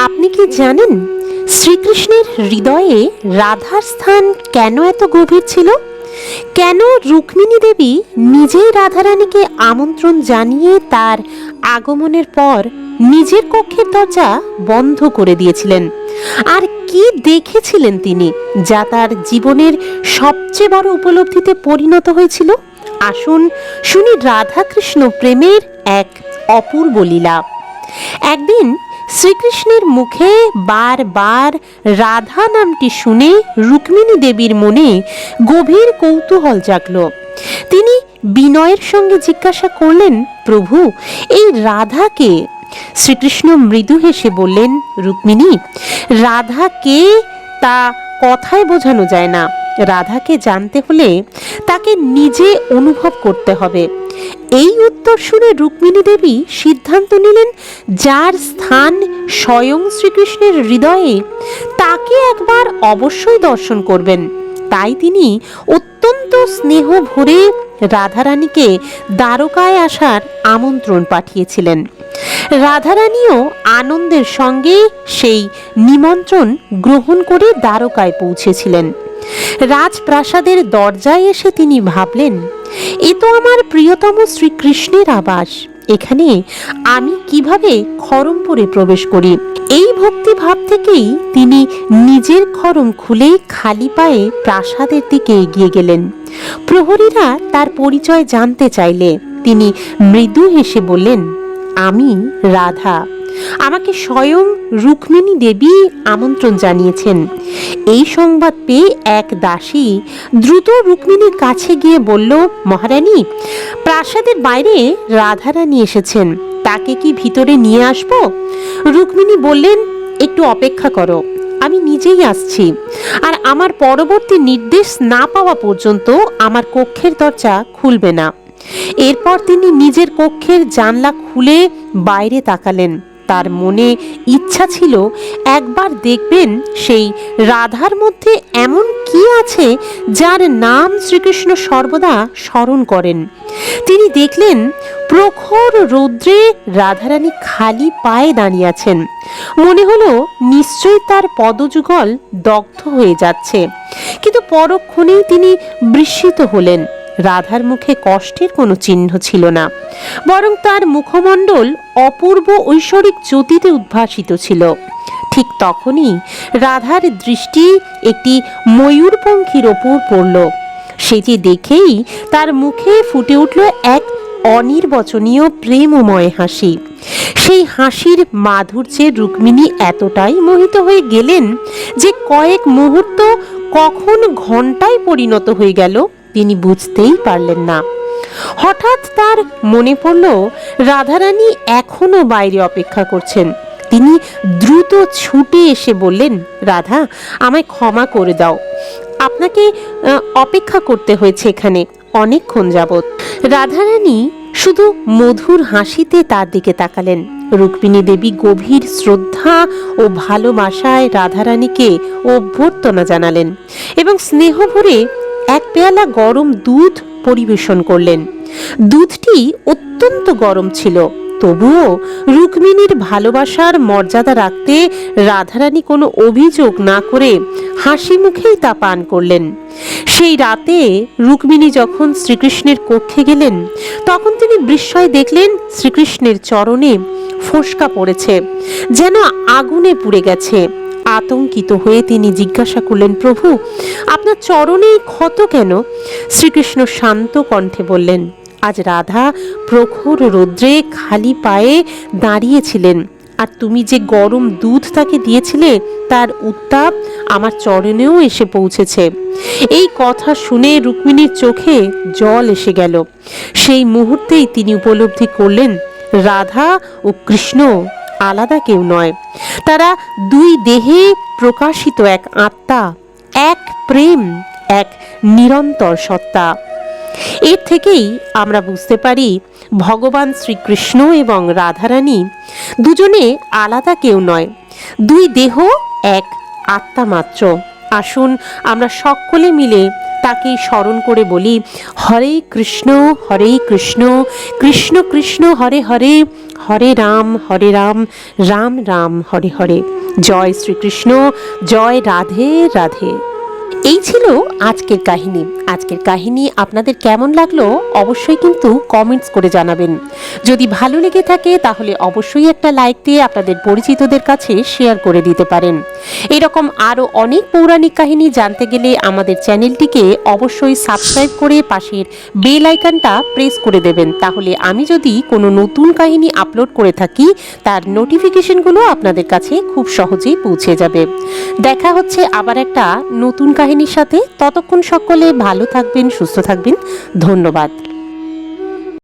আপনি কি জানেন শ্রীকৃষ্ণের হৃদয়ে রাধার স্থান কেন এত গভীর ছিল? কেন রুক্মিণী দেবী নিজেই রাধারানীকে আমন্ত্রণ জানিয়ে তার আগমনের পর নিজের কক্ষের দরজা বন্ধ করে দিয়েছিলেন? আর কি দেখেছিলেন তিনি যা তার জীবনের সবচেয়ে বড় উপলব্ধিতে পরিণত হয়েছিল? আসুন শুনি রাধাকৃষ্ণ প্রেমের এক অপূর্ব লীলা। একদিন শ্রীকৃষ্ণের মুখে বারবার রাধা নামটি শুনে রুক্মিণী দেবীর মনে গভীর কৌতূহল জাগল। তিনি বিনয়ের সঙ্গে জিজ্ঞাসা করলেন, প্রভু, এই রাধা কে? শ্রীকৃষ্ণ মৃদু হেসে বললেন, রুক্মিণী, রাধা কে তা কথায় বোঝানো যায় না। রাধাকে জানতে হলে তাকে নিজে অনুভব করতে হবে। এই উত্তর শুনে রুক্মিণী দেবী সিদ্ধান্ত নিলেন, যার স্থান স্বয়ং শ্রীকৃষ্ণের হৃদয়ে, তাকে একবার অবশ্যই দর্শন করবেন। তাই তিনি অত্যন্ত স্নেহ ভরে রাধারানীকে দ্বারকায় আসার আমন্ত্রণ পাঠিয়েছিলেন। রাধারানীও আনন্দের সঙ্গে সেই নিমন্ত্রণ গ্রহণ করে দ্বারকায় পৌঁছেছিলেন। রাজপ্রাসাদের দরজায় এসে তিনি ভাবলেন, এ তো আমার প্রিয়তম শ্রীকৃষ্ণের আবাস। এখানে আমি কিভাবে খড়মপুরে প্রবেশ করি? এই ভক্তিভাব থেকেই তিনি নিজের খড়ম খুলে খালি পায়ে প্রাসাদের দিকে এগিয়ে গেলেন। প্রহরীরা তার পরিচয় জানতে চাইলে তিনি মৃদু হেসে বললেন, আমি রাধা। আমাকে স্বয়ং রুক্মিণী দেবী আমন্ত্রণ জানিয়েছেন। এই সংবাদ পেয়ে এক দাসী দ্রুত রুক্মিণীর কাছে গিয়ে বলল, মহারানী, প্রাসাদের বাইরে রাধারানী এসেছেন, তাকে কি ভিতরে নিয়ে আসব? রুক্মিণী বললেন, একটু অপেক্ষা করো, আমি নিজেই আসছি। আর আমার পরবর্তী নির্দেশ না পাওয়া পর্যন্ত আমার কক্ষের দরজা খুলবে না। এরপর তিনি নিজের কক্ষের জানলা খুলে বাইরে তাকালেন। তার মনে ইচ্ছা ছিল একবার দেখবেন সেই রাধার মধ্যে এমন কি আছে যার নাম শ্রীকৃষ্ণ সর্বদা স্মরণ করেন। তিনি দেখলেন প্রখর রৌদ্রে রাধারানী খালি পায়ে দাঁড়িয়ে আছেন। মনে হলো নিশ্চয়ই তার পদযুগল দগ্ধ হয়ে যাচ্ছে, কিন্তু পরক্ষণেই তিনি বিস্মিত হলেন। রাধার মুখে কষ্টের কোনো চিহ্ন ছিল না, বরং তার মুখমণ্ডল অপূর্ব ঐশ্বরিক জ্যোতিতে উদ্ভাসিত ছিল। ঠিক তখনই রাধার দৃষ্টি একটি ময়ূরপঙ্খীর ওপর পড়ল। সেটি দেখেই তার মুখে ফুটে উঠল এক অনির্বচনীয় প্রেমময় হাসি। সেই হাসির মাধুর্যে রুক্মিণী এতটাই মোহিত হয়ে গেলেন যে কয়েক মুহূর্ত কখন ঘন্টায় পরিণত হয়ে গেল তিনি বুঝতেই পারলেন না। হঠাৎ তার মনে পড়ল রাধারানী এখনো বাইরে অপেক্ষা করছেন। তিনি দ্রুত ছুটে এসে বললেন, রাধা, আমায় ক্ষমা করে দাও, আপনাকে অপেক্ষা করতে হয়েছে এখানে অনেকক্ষণ যাবৎ। রাধারানী শুধু মধুর হাসিতে তার দিকে তাকালেন। রুক্মিণী দেবী গভীর শ্রদ্ধা ও ভালোবাসায় রাধারানীকে অভ্যর্থনা জানালেন এবং স্নেহ ভরে এক পেয়ালা গরম দুধ পরিবেশন করলেন। দুধটি অত্যন্ত গরম ছিল, তবুও রুক্মিণীর ভালোবাসার মর্যাদা রাখতে রাধারানী কোনো অভিযোগ না করে হাসি মুখেই তা পান করলেন। সেই রাতে রুক্মিণী যখন শ্রীকৃষ্ণের কক্ষে গেলেন, তখন তিনি বিস্ময়ে দেখলেন শ্রীকৃষ্ণের চরণে ফোস্কা পড়েছে, যেন আগুনে পুড়ে গেছে। আতঙ্কিত হয়ে তিনি জিজ্ঞাসা করলেন, প্রভু, আপনার চরণে ক্ষত কেন? শ্রীকৃষ্ণ শান্ত কণ্ঠে বললেন, আজ রাধা প্রখর রৌদ্রে খালি পায়ে দাঁড়িয়েছিলেন, আর তুমি যে গরম দুধ তাকে দিয়েছিলে তার উত্তাপ আমার চরণেও এসে পৌঁছেছে। এই কথা শুনে রুক্মিণীর চোখে জল এসে গেল। সেই মুহূর্তেই তিনি উপলব্ধি করলেন রাধা ও কৃষ্ণ আলাদা কেউ নয়, তারা দুই দেহে প্রকাশিত এক আত্মা, এক প্রেম, এক নিরন্তর সত্তা। এর থেকেই আমরা বুঝতে পারি ভগবান শ্রীকৃষ্ণ এবং রাধারানী দুজনে আলাদা কেউ নয়, দুই দেহ এক আত্মা মাত্র। আসুন আমরা সকলে মিলে তাকে স্মরণ করে বলি, হরে কৃষ্ণ কৃষ্ণ কৃষ্ণ হরে হরে, হরে রাম রাম রাম হরে হরে। জয় শ্রীকৃষ্ণ, জয় রাধে রাধে। এই ছিল আজকের কাহিনী। আজকের কাহিনী আপনাদের কেমন লাগলো অবশ্যই কিন্তু কমেন্টস করে জানাবেন। যদি ভালো লেগে থাকে তাহলে অবশ্যই একটা লাইক দিয়ে আপনাদের পরিচিতদের কাছে শেয়ার করে দিতে পারেন। এরকম আরও অনেক পৌরাণিক কাহিনী জানতে গেলে আমাদের চ্যানেলটিকে অবশ্যই সাবস্ক্রাইব করে পাশের বেল আইকনটা প্রেস করে দেবেন। তাহলে আমি যদি কোনো নতুন কাহিনী আপলোড করে থাকি তার নোটিফিকেশনগুলো আপনাদের কাছে খুব সহজেই পৌঁছে যাবে। দেখা হচ্ছে আবার একটা নতুন কাহিনীর সাথে। ততক্ষণ সকলে ভালো থাকবেন, সুস্থ থাকবেন। ধন্যবাদ।